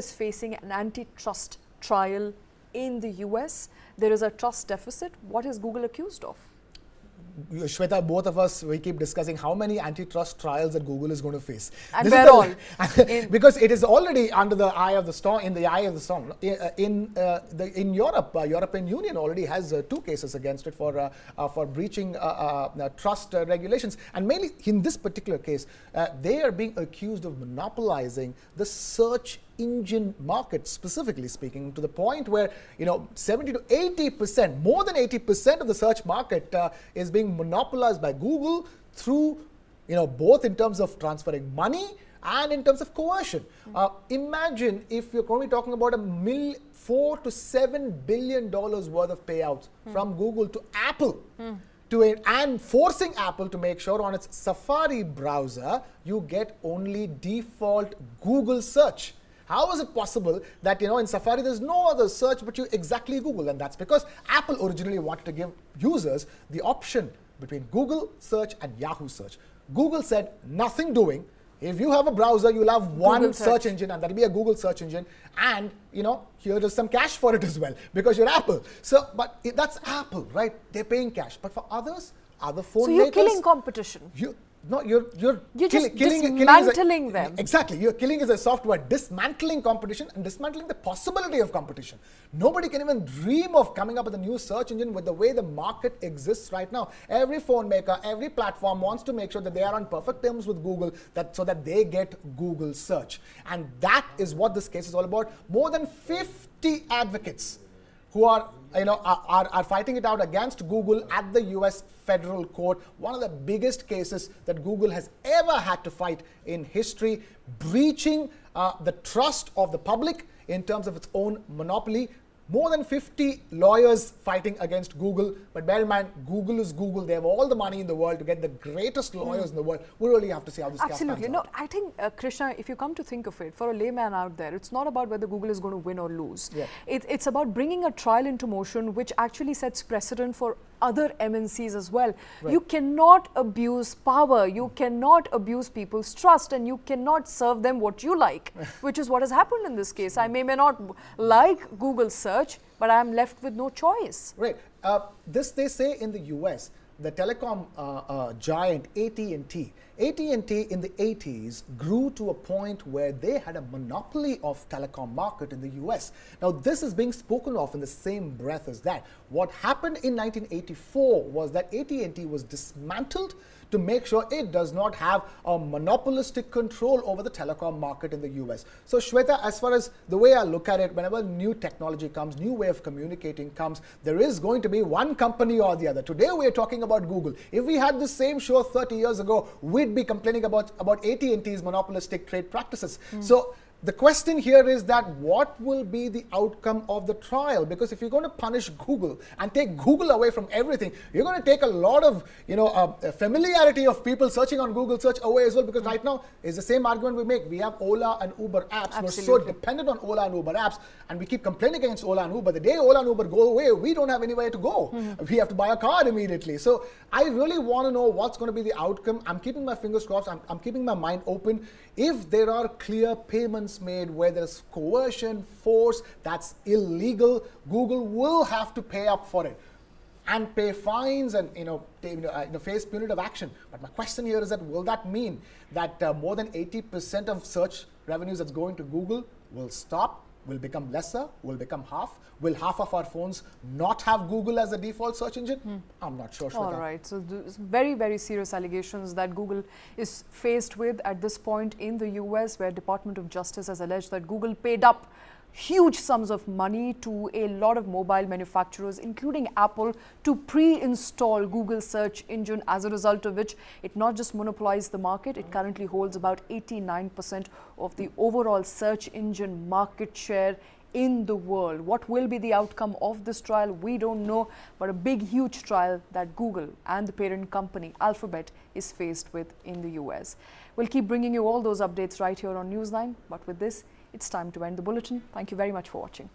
is facing an antitrust trial in the US. There is a trust deficit. What is Google accused of? Shweta, both of us, we keep discussing how many antitrust trials that Google is going to face. And where all? Because it is already under the eye of the storm, in the eye of the storm. In Europe, European Union already has 2 cases against it for breaching trust regulations. And mainly in this particular case, they are being accused of monopolizing the search engine market, specifically speaking, to the point where 70 to 80%, more than 80% of the search market is being monopolized by Google through, both in terms of transferring money and in terms of coercion. Imagine if you're going to be talking about $4 to $7 billion worth of payouts from Google to Apple. And forcing Apple to make sure on its Safari browser you get only default Google search. How is it possible that in Safari there's no other search but you exactly Google? And that's because Apple originally wanted to give users the option between Google search and Yahoo search. Google said nothing doing. If you have a browser, you'll have one search engine, and that'll be a Google search engine. And here is some cash for it as well because you're Apple. So, but that's Apple, right? They're paying cash. But for others, other phone makers, so you're killing competition. You're just dismantling them. Exactly. You're killing is a soft word. Dismantling competition and dismantling the possibility of competition. Nobody can even dream of coming up with a new search engine with the way the market exists right now. Every phone maker, every platform wants to make sure that they are on perfect terms with Google so that they get Google search. And that is what this case is all about. More than 50 advocates who are fighting it out against Google at the US federal court. One of the biggest cases that Google has ever had to fight in history, breaching the trust of the public in terms of its own monopoly. More than 50 lawyers fighting against Google, but bear in mind, Google is Google. They have all the money in the world to get the greatest lawyers in the world. We really have to see how this case pans out. I think, Krishna, if you come to think of it, for a layman out there, it's not about whether Google is going to win or lose. Yeah. It's about bringing a trial into motion, which actually sets precedent for other MNCs as well. Right. You cannot abuse power, you cannot abuse people's trust, and you cannot serve them what you like, which is what has happened in this case. I may not like Google search, but I'm left with no choice. Right. This they say in the US, the telecom giant AT&T. AT&T in the 80s grew to a point where they had a monopoly of telecom market in the US. Now this is being spoken of in the same breath as that. What happened in 1984 was that AT&T was dismantled to make sure it does not have a monopolistic control over the telecom market in the US. So Shweta, as far as the way I look at it, whenever new technology comes, new way of communicating comes, there is going to be one company or the other. Today we are talking about Google. If we had the same show 30 years ago, we'd be complaining about AT&T's monopolistic trade practices. So the question here is that what will be the outcome of the trial? Because if you're going to punish Google and take Google away from everything, you're going to take a lot of familiarity of people searching on Google search away as well. Because right now is the same argument we make. We have Ola and Uber apps. We're so dependent on Ola and Uber apps, and we keep complaining against Ola and Uber. The day Ola and Uber go away, we don't have anywhere to go. We have to buy a car immediately. So I really want to know what's going to be the outcome. I'm keeping my fingers crossed. I'm keeping my mind open. If there are clear payments made where there's coercion, force, that's illegal, Google will have to pay up for it and pay fines and face punitive action. But my question here is that will that mean that more than 80% of search revenues that's going to Google will stop, will become lesser, will become half? Will half of our phones not have Google as the default search engine? I'm not sure. All right. So there's very, very serious allegations that Google is faced with at this point in the US, where Department of Justice has alleged that Google paid up huge sums of money to a lot of mobile manufacturers, including Apple, to pre-install Google search engine, as a result of which it not just monopolized the market, it currently holds about 89% of the overall search engine market share in the world. What will be the outcome of this trial? We don't know, but a big, huge trial that Google and the parent company Alphabet is faced with in the US. We'll keep bringing you all those updates right here on News9, but with this, it's time to end the bulletin. Thank you very much for watching.